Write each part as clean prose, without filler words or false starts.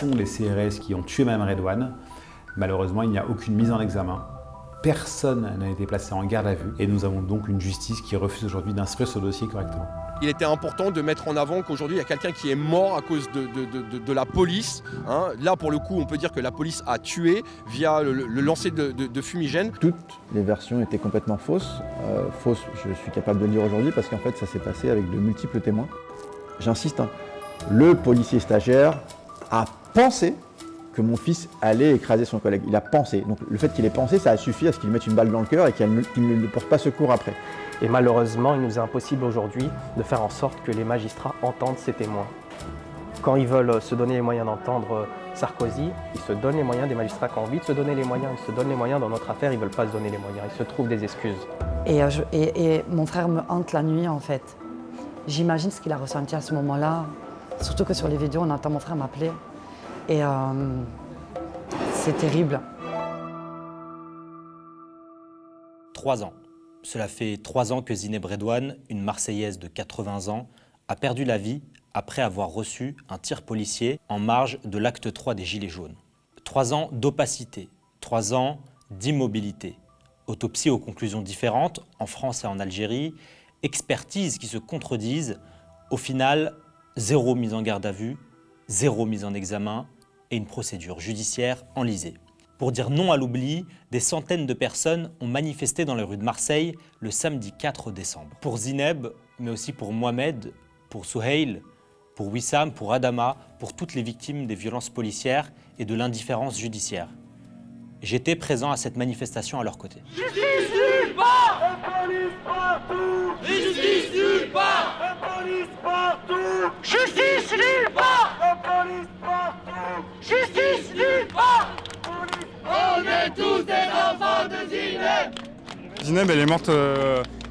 sont les CRS qui ont tué Mme Redouane. Malheureusement, il n'y a aucune mise en examen. Personne n'a été placé en garde à vue et nous avons donc une justice qui refuse aujourd'hui d'instruire ce dossier correctement. Il était important de mettre en avant qu'aujourd'hui, il y a quelqu'un qui est mort à cause de la police. Là, pour le coup, on peut dire que la police a tué via le lancer de fumigène. Toutes les versions étaient complètement fausses. Fausses, je suis capable de le dire aujourd'hui, parce qu'en fait, ça s'est passé avec de multiples témoins. J'insiste, le policier stagiaire a pensé que mon fils allait écraser son collègue. Il a pensé. Donc le fait qu'il ait pensé, ça a suffi à ce qu'il mette une balle dans le cœur et qu'il ne porte pas secours après. Et malheureusement, il nous est impossible aujourd'hui de faire en sorte que les magistrats entendent ces témoins. Quand ils veulent se donner les moyens d'entendre Sarkozy, ils se donnent les moyens, des magistrats qui ont envie de se donner les moyens, ils se donnent les moyens. Dans notre affaire, ils ne veulent pas se donner les moyens, ils se trouvent des excuses. Et mon frère me hante la nuit en fait. J'imagine ce qu'il a ressenti à ce moment-là. Surtout que sur les vidéos, on entend mon frère m'appeler. Et c'est terrible. 3 ans. Cela fait 3 ans que Zineb Redouane, une Marseillaise de 80 ans, a perdu la vie après avoir reçu un tir policier en marge de l'acte 3 des Gilets jaunes. 3 ans d'opacité, 3 ans d'immobilité. Autopsie aux conclusions différentes en France et en Algérie, expertises qui se contredisent. Au final, 0 mise en garde à vue, 0 mise en examen et une procédure judiciaire enlisée. Pour dire non à l'oubli, des centaines de personnes ont manifesté dans les rues de Marseille le samedi 4 décembre. Pour Zineb, mais aussi pour Mohamed, pour Souheil, pour Wissam, pour Adama, pour toutes les victimes des violences policières et de l'indifférence judiciaire. J'étais présent à cette manifestation à leur côté. Justice nulle part! La police partout! Justice nulle part! La police partout! Justice nulle part! La police partout! Justice nulle part! On est tous des enfants de Zineb! Zineb, elle est morte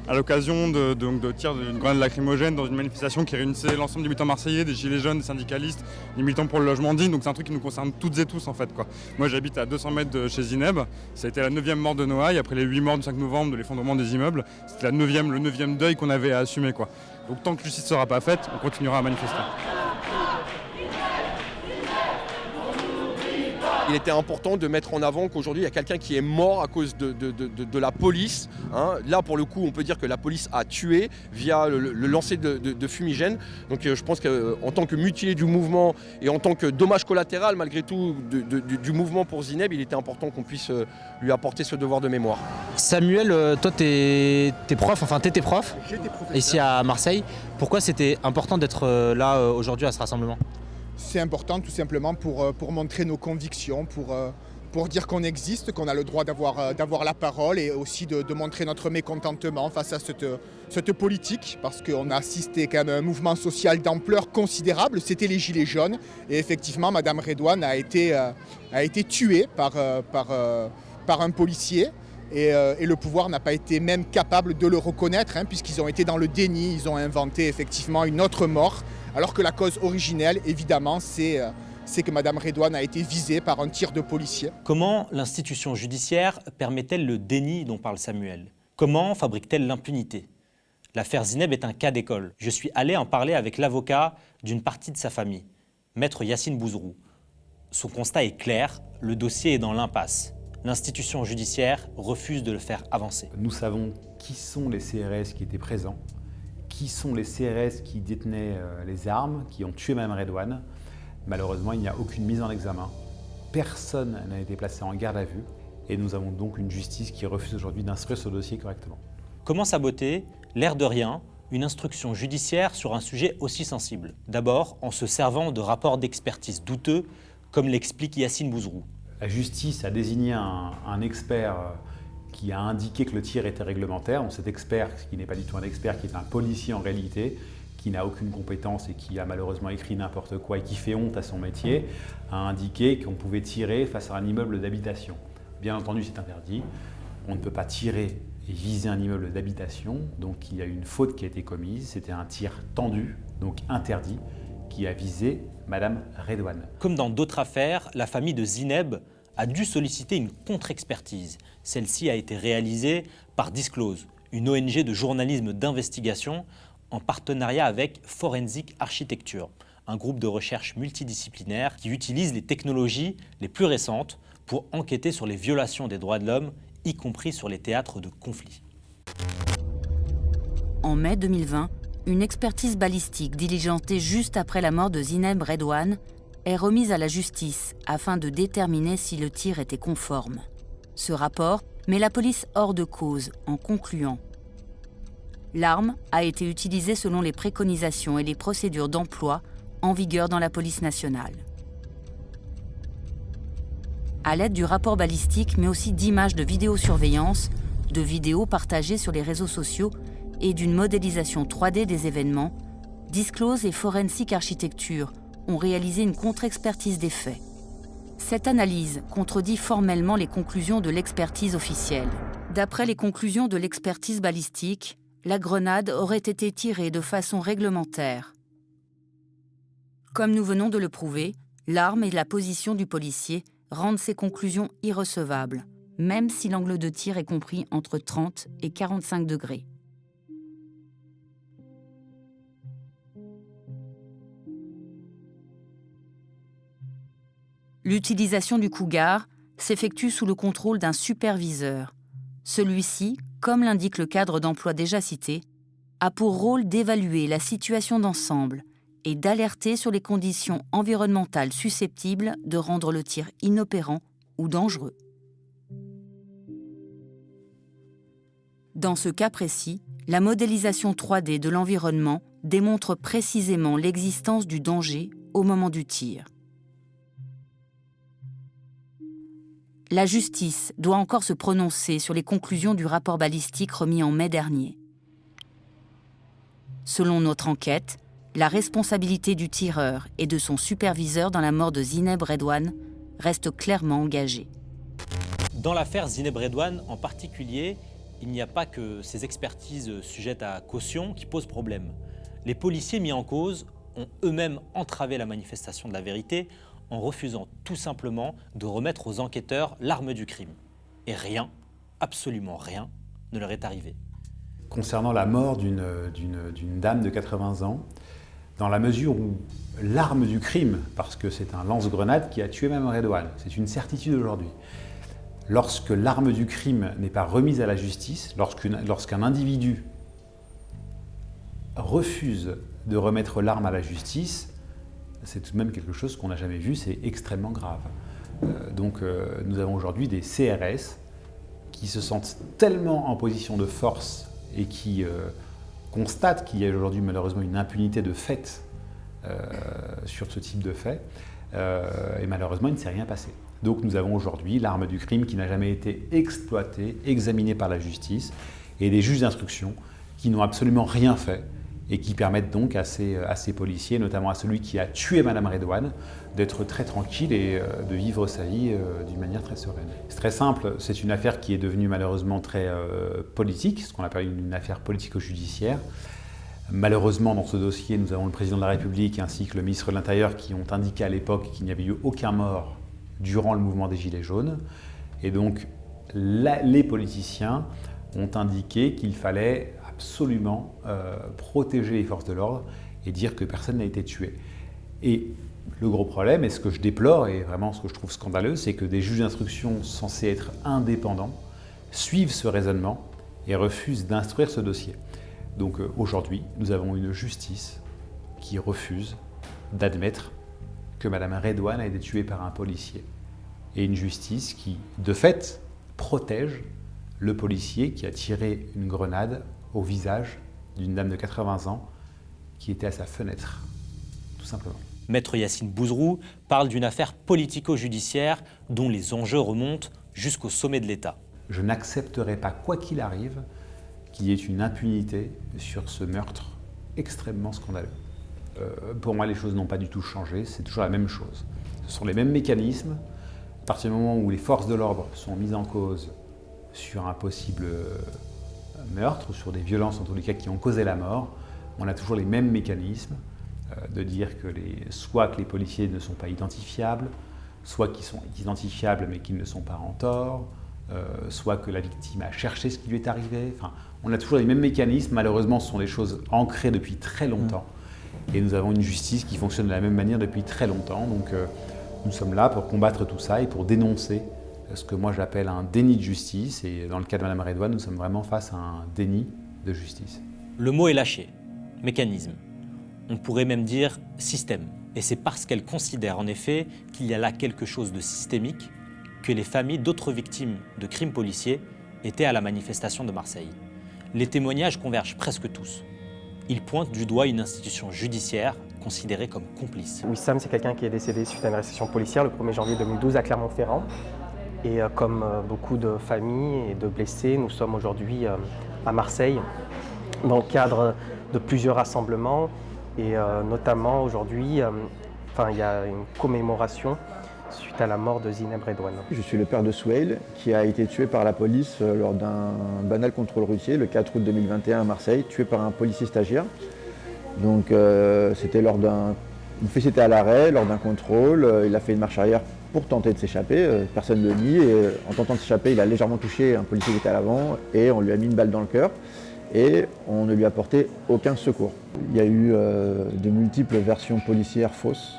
à l'occasion de tirs d'une grenade lacrymogène dans une manifestation qui réunissait l'ensemble des militants marseillais, des gilets jaunes, des syndicalistes, des militants pour le logement digne. Donc c'est un truc qui nous concerne toutes et tous en fait, quoi. Moi j'habite à 200 mètres de chez Zineb. Ça a été la 9e mort de Noailles après les 8 morts du 5 novembre de l'effondrement des immeubles. C'était le 9e deuil qu'on avait à assumer, quoi. Donc tant que justice ne sera pas faite, on continuera à manifester. Il était important de mettre en avant qu'aujourd'hui, il y a quelqu'un qui est mort à cause de la police. Là, pour le coup, on peut dire que la police a tué via le lancer de fumigène. Donc je pense qu'en tant que mutilé du mouvement et en tant que dommage collatéral, malgré tout, du mouvement pour Zineb, il était important qu'on puisse lui apporter ce devoir de mémoire. Samuel, toi, t'es prof, enfin t'étais prof ici à Marseille. Pourquoi c'était important d'être là aujourd'hui à ce rassemblement ? C'est important tout simplement pour montrer nos convictions, pour dire qu'on existe, qu'on a le droit d'avoir la parole et aussi de montrer notre mécontentement face à cette politique, parce qu'on a assisté quand même à un mouvement social d'ampleur considérable, c'était les Gilets jaunes, et effectivement Mme Redouane a été tuée par un policier. Et le pouvoir n'a pas été même capable de le reconnaître, puisqu'ils ont été dans le déni, ils ont inventé effectivement une autre mort, alors que la cause originelle, évidemment, c'est que Mme Redouane a été visée par un tir de policier. Comment l'institution judiciaire permet-elle le déni dont parle Samuel ? Comment fabrique-t-elle l'impunité ? L'affaire Zineb est un cas d'école. Je suis allé en parler avec l'avocat d'une partie de sa famille, maître Yacine Bouzrou. Son constat est clair, le dossier est dans l'impasse. L'institution judiciaire refuse de le faire avancer. Nous savons qui sont les CRS qui étaient présents, qui sont les CRS qui détenaient les armes, qui ont tué Mme Redouane. Malheureusement, il n'y a aucune mise en examen. Personne n'a été placé en garde à vue et nous avons donc une justice qui refuse aujourd'hui d'instruire ce dossier correctement. Comment saboter, l'air de rien, une instruction judiciaire sur un sujet aussi sensible ? D'abord, en se servant de rapports d'expertise douteux, comme l'explique Yacine Bouzrou. La justice a désigné un expert qui a indiqué que le tir était réglementaire. Donc cet expert, qui n'est pas du tout un expert, qui est un policier en réalité, qui n'a aucune compétence et qui a malheureusement écrit n'importe quoi et qui fait honte à son métier, a indiqué qu'on pouvait tirer face à un immeuble d'habitation. Bien entendu, c'est interdit. On ne peut pas tirer et viser un immeuble d'habitation. Donc il y a une faute qui a été commise. C'était un tir tendu, donc interdit, qui a visé Mme Redouane. Comme dans d'autres affaires, la famille de Zineb a dû solliciter une contre-expertise. Celle-ci a été réalisée par Disclose, une ONG de journalisme d'investigation en partenariat avec Forensic Architecture, un groupe de recherche multidisciplinaire qui utilise les technologies les plus récentes pour enquêter sur les violations des droits de l'homme, y compris sur les théâtres de conflits. En mai 2020, une expertise balistique diligentée juste après la mort de Zineb Redouane est remise à la justice afin de déterminer si le tir était conforme. Ce rapport met la police hors de cause en concluant « L'arme a été utilisée selon les préconisations et les procédures d'emploi en vigueur dans la police nationale. » À l'aide du rapport balistique, mais aussi d'images de vidéosurveillance, de vidéos partagées sur les réseaux sociaux et d'une modélisation 3D des événements, Disclose et Forensic Architecture ont réalisé une contre-expertise des faits. Cette analyse contredit formellement les conclusions de l'expertise officielle. D'après les conclusions de l'expertise balistique, la grenade aurait été tirée de façon réglementaire. Comme nous venons de le prouver, l'arme et la position du policier rendent ces conclusions irrecevables, même si l'angle de tir est compris entre 30 et 45 degrés. L'utilisation du cougar s'effectue sous le contrôle d'un superviseur. Celui-ci, comme l'indique le cadre d'emploi déjà cité, a pour rôle d'évaluer la situation d'ensemble et d'alerter sur les conditions environnementales susceptibles de rendre le tir inopérant ou dangereux. Dans ce cas précis, la modélisation 3D de l'environnement démontre précisément l'existence du danger au moment du tir. La justice doit encore se prononcer sur les conclusions du rapport balistique remis en mai dernier. Selon notre enquête, la responsabilité du tireur et de son superviseur dans la mort de Zineb Redouane reste clairement engagée. Dans l'affaire Zineb Redouane en particulier, il n'y a pas que ces expertises sujettes à caution qui posent problème. Les policiers mis en cause ont eux-mêmes entravé la manifestation de la vérité en refusant tout simplement de remettre aux enquêteurs l'arme du crime. Et rien, absolument rien, ne leur est arrivé. Concernant la mort d'une dame de 80 ans, dans la mesure où l'arme du crime, parce que c'est un lance-grenade qui a tué Mme Redouane, c'est une certitude aujourd'hui. Lorsque l'arme du crime n'est pas remise à la justice, lorsqu'un individu refuse de remettre l'arme à la justice, c'est tout de même quelque chose qu'on n'a jamais vu, c'est extrêmement grave. Donc nous avons aujourd'hui des CRS qui se sentent tellement en position de force et qui constatent qu'il y a aujourd'hui malheureusement une impunité de fait sur ce type de fait, et malheureusement il ne s'est rien passé. Donc nous avons aujourd'hui l'arme du crime qui n'a jamais été exploitée, examinée par la justice, et des juges d'instruction qui n'ont absolument rien fait, et qui permettent donc à ces policiers, notamment à celui qui a tué Mme Redouane, d'être très tranquille et de vivre sa vie d'une manière très sereine. C'est très simple, c'est une affaire qui est devenue malheureusement très politique, ce qu'on appelle une affaire politico-judiciaire. Malheureusement, dans ce dossier, nous avons le président de la République ainsi que le ministre de l'Intérieur qui ont indiqué à l'époque qu'il n'y avait eu aucun mort durant le mouvement des Gilets jaunes. Et donc, les politiciens ont indiqué qu'il fallait absolument protéger les forces de l'ordre et dire que personne n'a été tué. Et le gros problème, et ce que je déplore, et vraiment ce que je trouve scandaleux, c'est que des juges d'instruction censés être indépendants suivent ce raisonnement et refusent d'instruire ce dossier. Donc aujourd'hui, nous avons une justice qui refuse d'admettre que Mme Redouane a été tuée par un policier. Et une justice qui, de fait, protège le policier qui a tiré une grenade au visage d'une dame de 80 ans qui était à sa fenêtre, tout simplement. Maître Yacine Bouzrou parle d'une affaire politico-judiciaire dont les enjeux remontent jusqu'au sommet de l'État. Je n'accepterai pas, quoi qu'il arrive, qu'il y ait une impunité sur ce meurtre extrêmement scandaleux. Pour moi, les choses n'ont pas du tout changé, c'est toujours la même chose. Ce sont les mêmes mécanismes. À partir du moment où les forces de l'ordre sont mises en cause sur un possible meurtre, ou sur des violences en tous les cas qui ont causé la mort, on a toujours les mêmes mécanismes de dire que soit que les policiers ne sont pas identifiables, soit qu'ils sont identifiables mais qu'ils ne sont pas en tort, soit que la victime a cherché ce qui lui est arrivé. Enfin, on a toujours les mêmes mécanismes. Malheureusement, ce sont des choses ancrées depuis très longtemps. Et nous avons une justice qui fonctionne de la même manière depuis très longtemps. Donc nous sommes là pour combattre tout ça et pour dénoncer ce que moi j'appelle un déni de justice. Et dans le cas de Mme Redouane, nous sommes vraiment face à un déni de justice. Le mot est lâché. Mécanisme. On pourrait même dire système. Et c'est parce qu'elle considère en effet qu'il y a là quelque chose de systémique que les familles d'autres victimes de crimes policiers étaient à la manifestation de Marseille. Les témoignages convergent presque tous. Ils pointent du doigt une institution judiciaire considérée comme complice. Wissam, c'est quelqu'un qui est décédé suite à une arrestation policière le 1er janvier 2012 à Clermont-Ferrand. Et comme beaucoup de familles et de blessés, nous sommes aujourd'hui à Marseille dans le cadre de plusieurs rassemblements. Et notamment aujourd'hui, il y a une commémoration suite à la mort de Zineb Redouane. Je suis le père de Souheil qui a été tué par la police lors d'un banal contrôle routier le 4 août 2021 à Marseille, tué par un policier stagiaire. Donc c'était lors une fille était à l'arrêt, lors d'un contrôle, il a fait une marche arrière pour tenter de s'échapper, personne ne le nie, et en tentant de s'échapper, il a légèrement touché un policier qui était à l'avant et on lui a mis une balle dans le cœur. Et on ne lui a apporté aucun secours. Il y a eu de multiples versions policières fausses.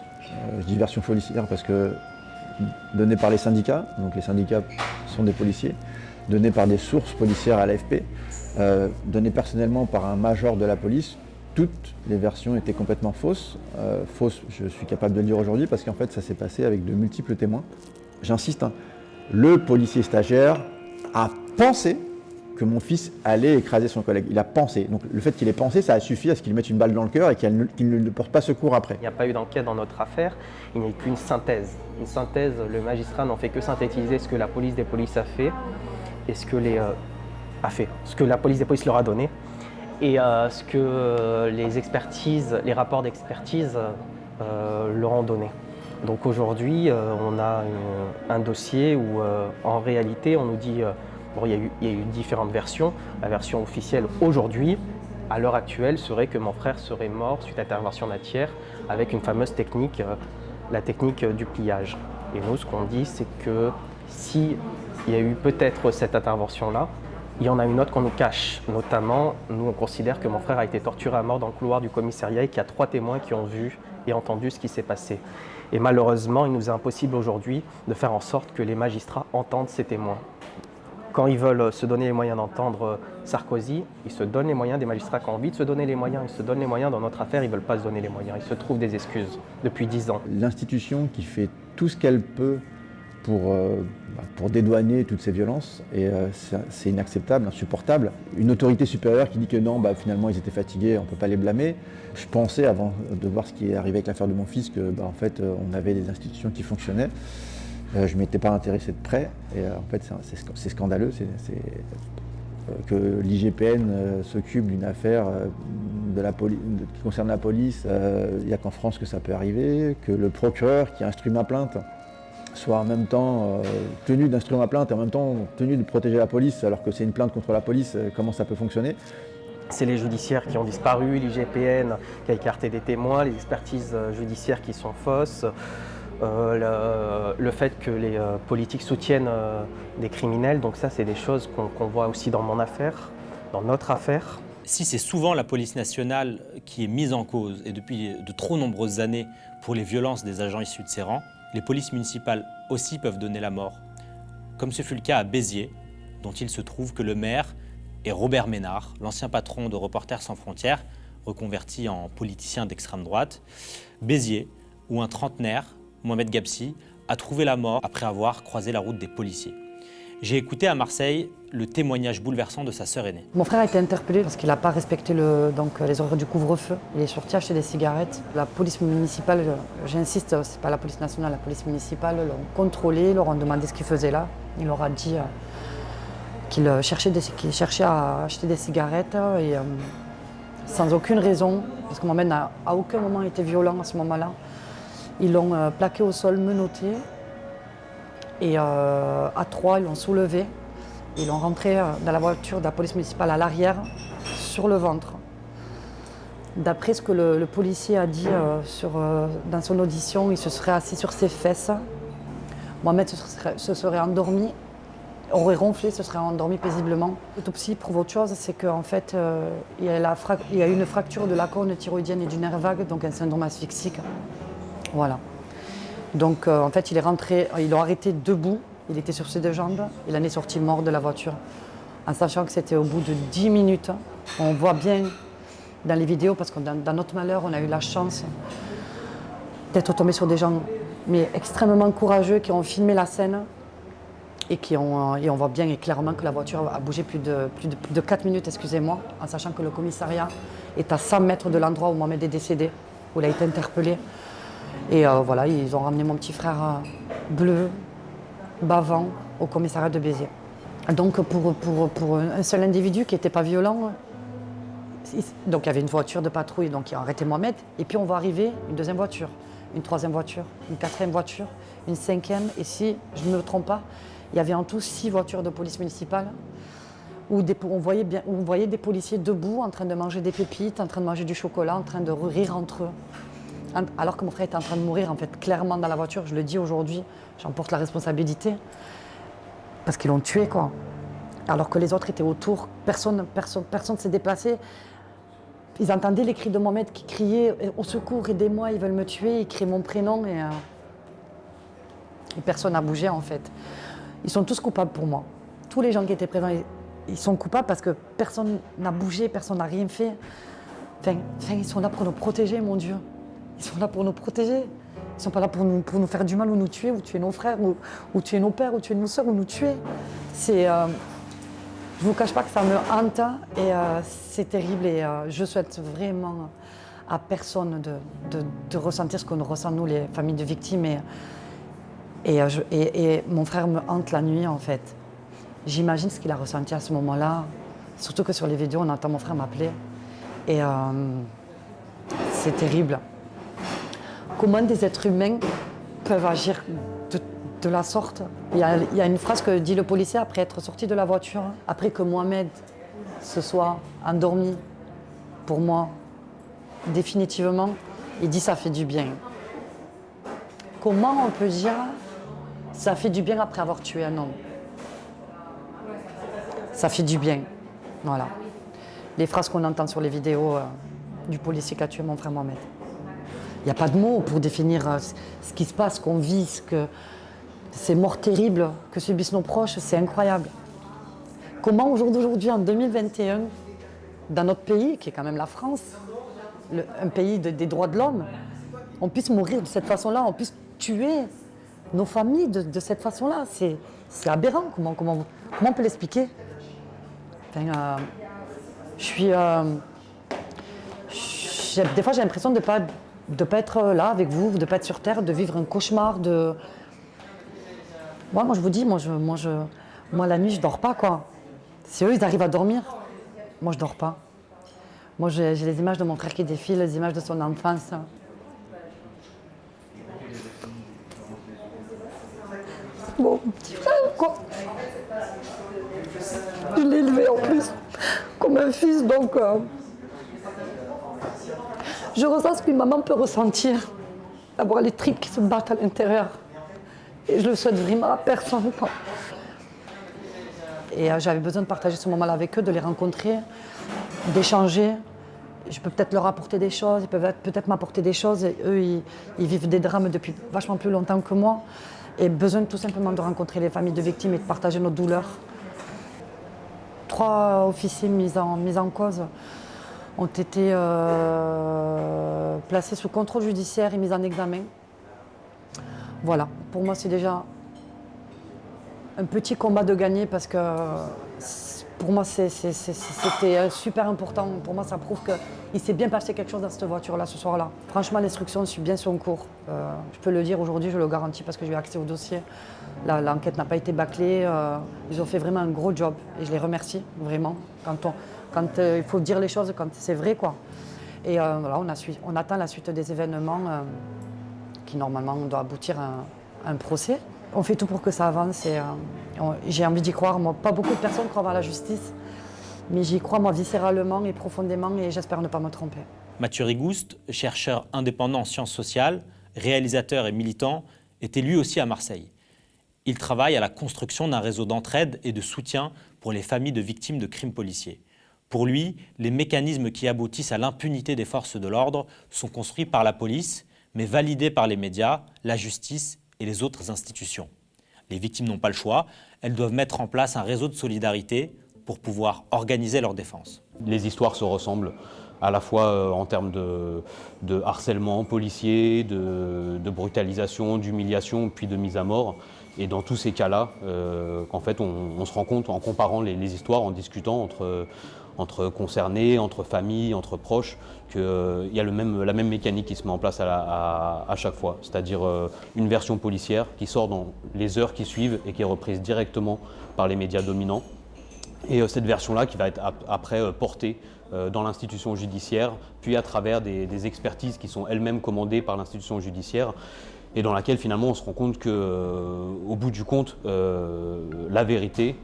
Je dis versions policières parce que données par les syndicats, donc les syndicats sont des policiers, données par des sources policières à l'AFP, données personnellement par un major de la police. Toutes les versions étaient complètement fausses. Fausses, je suis capable de le dire aujourd'hui parce qu'en fait ça s'est passé avec de multiples témoins. J'insiste, le policier stagiaire a pensé que mon fils allait écraser son collègue. Il a pensé. Donc le fait qu'il ait pensé, ça a suffi à ce qu'il mette une balle dans le cœur et qu'il ne porte pas secours après. Il n'y a pas eu d'enquête dans notre affaire, il n'y a qu'une synthèse. Une synthèse, le magistrat n'en fait que synthétiser ce que la police des polices a fait et ce que ce que la police des polices leur a donné et ce que les rapports d'expertise leur ont donné. Donc aujourd'hui, on a un dossier où en réalité on nous dit il y a eu différentes versions. La version officielle aujourd'hui, à l'heure actuelle, serait que mon frère serait mort suite à intervention d'un tiers avec une fameuse technique, la technique du pliage. Et nous, ce qu'on dit, c'est que s'il y a eu peut-être cette intervention-là, il y en a une autre qu'on nous cache. Notamment, nous, on considère que mon frère a été torturé à mort dans le couloir du commissariat et qu'il y a 3 témoins qui ont vu et entendu ce qui s'est passé. Et malheureusement, il nous est impossible aujourd'hui de faire en sorte que les magistrats entendent ces témoins. Quand ils veulent se donner les moyens d'entendre Sarkozy, ils se donnent les moyens, des magistrats qui ont envie de se donner les moyens, ils se donnent les moyens. Dans notre affaire, ils ne veulent pas se donner les moyens, ils se trouvent des excuses depuis 10 ans. L'institution qui fait tout ce qu'elle peut pour dédouaner toutes ces violences, et c'est inacceptable, insupportable. Une autorité supérieure qui dit que non, finalement ils étaient fatigués, on ne peut pas les blâmer. Je pensais, avant de voir ce qui est arrivé avec l'affaire de mon fils, que en fait on avait des institutions qui fonctionnaient. Je ne m'étais pas intéressé de près, et en fait c'est scandaleux que l'IGPN s'occupe d'une affaire qui concerne la police. Il n'y a qu'en France que ça peut arriver, que le procureur qui instruit ma plainte soit en même temps tenu d'instruire ma plainte et en même temps tenu de protéger la police alors que c'est une plainte contre la police. Comment ça peut fonctionner ? C'est les judiciaires qui ont disparu, l'IGPN qui a écarté des témoins, les expertises judiciaires qui sont fausses. Le fait que les politiques soutiennent des criminels, donc ça c'est des choses qu'on voit aussi dans mon affaire, dans notre affaire. Si c'est souvent la police nationale qui est mise en cause, et depuis de trop nombreuses années, pour les violences des agents issus de ses rangs, les polices municipales aussi peuvent donner la mort. Comme ce fut le cas à Béziers, dont il se trouve que le maire est Robert Ménard, l'ancien patron de Reporters sans frontières, reconverti en politicien d'extrême droite. Béziers, où un trentenaire, Mohamed Gabsi, a trouvé la mort après avoir croisé la route des policiers. J'ai écouté à Marseille le témoignage bouleversant de sa sœur aînée. Mon frère a été interpellé parce qu'il n'a pas respecté les horaires du couvre-feu. Il est sorti acheter des cigarettes. La police municipale, j'insiste, c'est pas la police nationale, la police municipale l'ont contrôlé, leur ont demandé ce qu'il faisait là. Il leur a dit qu'il cherchait à acheter des cigarettes et sans aucune raison, parce que Mohamed n'a à aucun moment été violent à ce moment-là. Ils l'ont plaqué au sol, menotté, et à 3, ils l'ont soulevé. Ils l'ont rentré dans la voiture de la police municipale à l'arrière, sur le ventre. D'après ce que le policier a dit dans son audition, il se serait assis sur ses fesses. Mohamed se serait endormi aurait ronflé, se serait endormi paisiblement. L'autopsie prouve autre chose, c'est qu'en fait, il y a une fracture de la cône thyroïdienne et du nerf vague, donc un syndrome asphyxique. Voilà. Donc en fait, il est rentré, ils l'ont arrêté debout, il était sur ses 2 jambes, il en est sorti mort de la voiture, en sachant que c'était au bout de 10 minutes. On voit bien dans les vidéos, parce que dans notre malheur, on a eu la chance d'être tombé sur des gens mais extrêmement courageux qui ont filmé la scène et on voit bien et clairement que la voiture a bougé plus de 4 minutes, excusez-moi, en sachant que le commissariat est à 100 mètres de l'endroit où Mohamed est décédé, où il a été interpellé. Et voilà, ils ont ramené mon petit frère bleu, bavant, au commissariat de Béziers. Donc pour un seul individu qui n'était pas violent, donc il y avait une voiture de patrouille donc qui a arrêté Mohamed, et puis on va arriver une 2e voiture, une 3e voiture, une 4e voiture, une 5e, et si je ne me trompe pas, il y avait en tout 6 voitures de police municipale où on voyait des policiers debout en train de manger des pépites, en train de manger du chocolat, en train de rire entre eux. Alors que mon frère était en train de mourir, en fait, clairement dans la voiture. Je le dis aujourd'hui, j'en porte la responsabilité. Parce qu'ils l'ont tué, quoi. Alors que les autres étaient autour, personne ne s'est déplacé. Ils entendaient les cris de Mohamed qui criait « Au secours, aidez-moi, ils veulent me tuer », ils criaient mon prénom et personne n'a bougé, en fait. Ils sont tous coupables pour moi. Tous les gens qui étaient présents, ils sont coupables parce que personne n'a bougé, personne n'a rien fait. Enfin, ils sont là pour nous protéger, mon Dieu. Ils sont là pour nous protéger. Ils ne sont pas là pour nous faire du mal ou nous tuer, ou tuer nos frères, ou tuer nos pères, ou tuer nos soeurs, ou nous tuer. Je ne vous cache pas que ça me hante et c'est terrible. Et je souhaite vraiment à personne de ressentir ce que nous ressentons, nous, les familles de victimes. Et mon frère me hante la nuit, en fait. J'imagine ce qu'il a ressenti à ce moment-là. Surtout que sur les vidéos, on entend mon frère m'appeler. Et c'est terrible. Comment des êtres humains peuvent agir de la sorte? Il y a une phrase que dit le policier après être sorti de la voiture, après que Mohamed se soit endormi, pour moi, définitivement, il dit « ça fait du bien ». Comment on peut dire « ça fait du bien après avoir tué un homme » ? Ça fait du bien, voilà. Les phrases qu'on entend sur les vidéos du policier qui a tué mon frère Mohamed. Il n'y a pas de mots pour définir ce qui se passe, ce qu'on vit, ces morts terribles que subissent nos proches, c'est incroyable. Comment au jour d'aujourd'hui, en 2021, dans notre pays, qui est quand même la France, un pays des droits de l'homme, on puisse mourir de cette façon-là, on puisse tuer nos familles de cette façon-là. C'est aberrant, comment on peut l'expliquer? Enfin, des fois j'ai l'impression de ne pas être là avec vous, de ne pas être sur Terre, de vivre un cauchemar. Moi je vous dis, moi la nuit je dors pas, quoi. Si eux ils arrivent à dormir, moi je dors pas. Moi j'ai les images de mon frère qui défilent, les images de son enfance. Bon, petit frère, quoi. Je l'ai élevé en plus comme un fils, donc je ressens ce qu'une maman peut ressentir, avoir les tripes qui se battent à l'intérieur. Et je le souhaite vraiment à personne, quoi. Et j'avais besoin de partager ce moment-là avec eux, de les rencontrer, d'échanger. Je peux peut-être leur apporter des choses, ils peuvent peut-être m'apporter des choses. Et eux, ils vivent des drames depuis vachement plus longtemps que moi. Et besoin tout simplement de rencontrer les familles de victimes et de partager nos douleurs. 3 officiers mis en cause ont été placés sous contrôle judiciaire et mis en examen. Voilà, pour moi c'est déjà un petit combat de gagner parce que pour moi c'était super important. Pour moi ça prouve qu'il s'est bien passé quelque chose dans cette voiture-là ce soir-là. Franchement l'instruction suit bien son cours. Je peux le dire aujourd'hui, je le garantis parce que j'ai eu accès au dossier. L'enquête n'a pas été bâclée, ils ont fait vraiment un gros job et je les remercie vraiment quand il faut dire les choses, quand c'est vrai, quoi. Et voilà, on attend la suite des événements qui normalement doit aboutir à un procès. On fait tout pour que ça avance et j'ai envie d'y croire. Moi, pas beaucoup de personnes croient à la justice, mais j'y crois moi viscéralement et profondément et j'espère ne pas me tromper. Mathieu Rigouste, chercheur indépendant en sciences sociales, réalisateur et militant, était lui aussi à Marseille. Il travaille à la construction d'un réseau d'entraide et de soutien pour les familles de victimes de crimes policiers. Pour lui, les mécanismes qui aboutissent à l'impunité des forces de l'ordre sont construits par la police, mais validés par les médias, la justice et les autres institutions. Les victimes n'ont pas le choix, elles doivent mettre en place un réseau de solidarité pour pouvoir organiser leur défense. Les histoires se ressemblent à la fois en termes de harcèlement policier, de brutalisation, d'humiliation, puis de mise à mort. Et dans tous ces cas-là, en fait, on se rend compte en comparant les histoires, en discutant entre concernés, entre familles, entre proches, qu'il y a la même mécanique qui se met en place à chaque fois. C'est-à-dire une version policière qui sort dans les heures qui suivent et qui est reprise directement par les médias dominants. Et cette version-là qui va être après portée dans l'institution judiciaire, puis à travers des expertises qui sont elles-mêmes commandées par l'institution judiciaire, et dans laquelle finalement on se rend compte qu'au bout du compte, la vérité,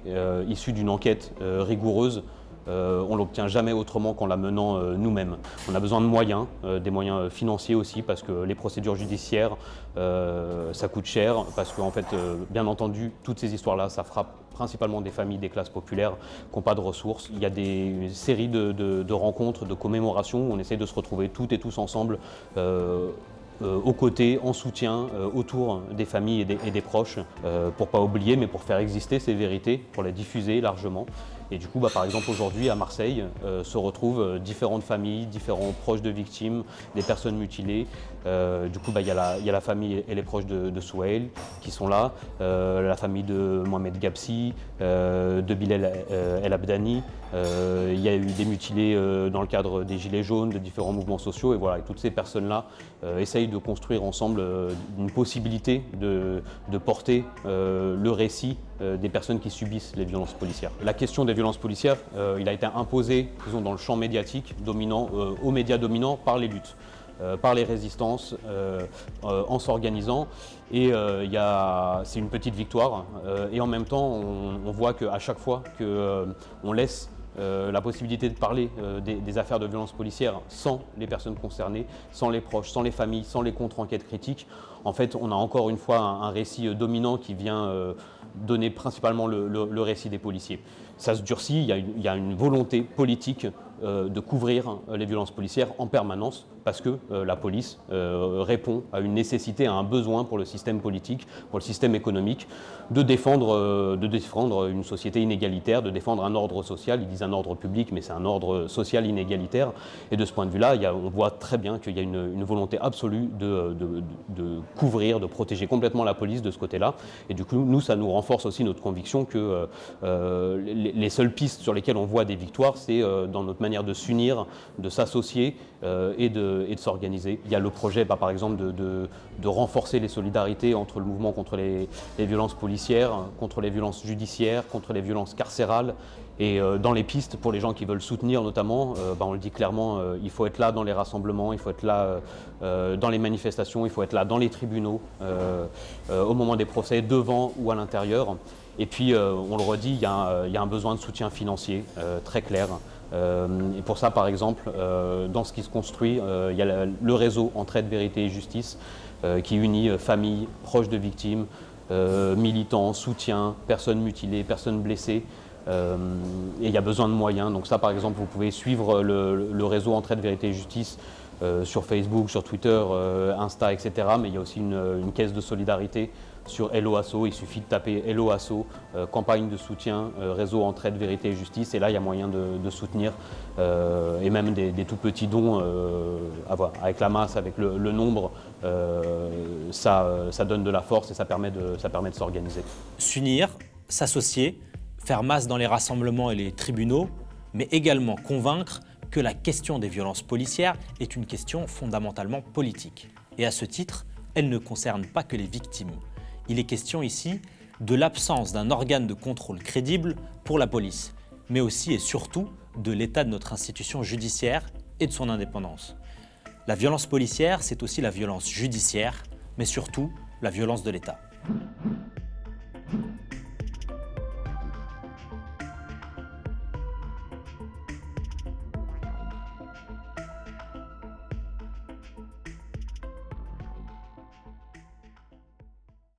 issue d'une enquête rigoureuse, on ne l'obtient jamais autrement qu'en la menant nous-mêmes. On a besoin de moyens, des moyens financiers aussi, parce que les procédures judiciaires, ça coûte cher, parce qu'en fait, bien entendu, toutes ces histoires-là, ça frappe principalement des familles des classes populaires qui n'ont pas de ressources. Il y a des séries de rencontres, de commémorations où on essaie de se retrouver toutes et tous ensemble aux côtés, en soutien, autour des familles et des proches, pour ne pas oublier, mais pour faire exister ces vérités, pour les diffuser largement. Et du coup, par exemple, aujourd'hui, à Marseille, se retrouvent différentes familles, différents proches de victimes, des personnes mutilées. Du coup, il y a la famille et les proches de Souhail qui sont là, la famille de Mohamed Gabsi, de Bilal El Abdani. Il y a eu des mutilés dans le cadre des Gilets jaunes, de différents mouvements sociaux. Et voilà, et toutes ces personnes-là essayent de construire ensemble une possibilité de porter le récit des personnes qui subissent les violences policières. La question des violences policières, il a été imposé, disons, dans le champ médiatique dominant, aux médias dominants par les luttes, par les résistances, en s'organisant. Et c'est une petite victoire. Et en même temps, on voit qu'à chaque fois qu'on laisse la possibilité de parler des affaires de violences policières sans les personnes concernées, sans les proches, sans les familles, sans les contre-enquêtes critiques, en fait, on a encore une fois un récit dominant qui vient donner principalement le récit des policiers. Ça se durcit, il y a une volonté politique de couvrir les violences policières en permanence parce que la police répond à une nécessité, à un besoin pour le système politique, pour le système économique, de défendre une société inégalitaire, de défendre un ordre social. Ils disent un ordre public, mais c'est un ordre social inégalitaire. Et de ce point de vue-là, on voit très bien qu'il y a une volonté absolue de couvrir, de protéger complètement la police de ce côté-là. Et du coup, nous, ça nous renforce aussi notre conviction que les seules pistes sur lesquelles on voit des victoires, c'est dans notre manière de s'unir, de s'associer et de s'organiser. Il y a le projet, par exemple, de renforcer les solidarités entre le mouvement contre les violences policières, contre les violences judiciaires, contre les violences carcérales. Et dans les pistes, pour les gens qui veulent soutenir notamment, on le dit clairement, il faut être là dans les rassemblements, il faut être là dans les manifestations, il faut être là dans les tribunaux, au moment des procès, devant ou à l'intérieur. Et puis, on le redit, il y a un besoin de soutien financier très clair. Et pour ça, par exemple, dans ce qui se construit, il y a le réseau Entraide, Vérité et Justice qui unit familles, proches de victimes, militants, soutien, personnes mutilées, personnes blessées. Et il y a besoin de moyens. Donc ça, par exemple, vous pouvez suivre le réseau Entraide, Vérité et Justice sur Facebook, sur Twitter, Insta, etc. Mais il y a aussi une caisse de solidarité sur Hello Asso. Il suffit de taper Hello Asso, campagne de soutien, réseau Entraide, Vérité et Justice. Et là, il y a moyen de soutenir et même des tout petits dons avec la masse, avec le nombre. Ça donne de la force et ça permet de s'organiser. S'unir, s'associer, faire masse dans les rassemblements et les tribunaux, mais également convaincre que la question des violences policières est une question fondamentalement politique. Et à ce titre, elle ne concerne pas que les victimes. Il est question ici de l'absence d'un organe de contrôle crédible pour la police, mais aussi et surtout de l'état de notre institution judiciaire et de son indépendance. La violence policière, c'est aussi la violence judiciaire, mais surtout la violence de l'État.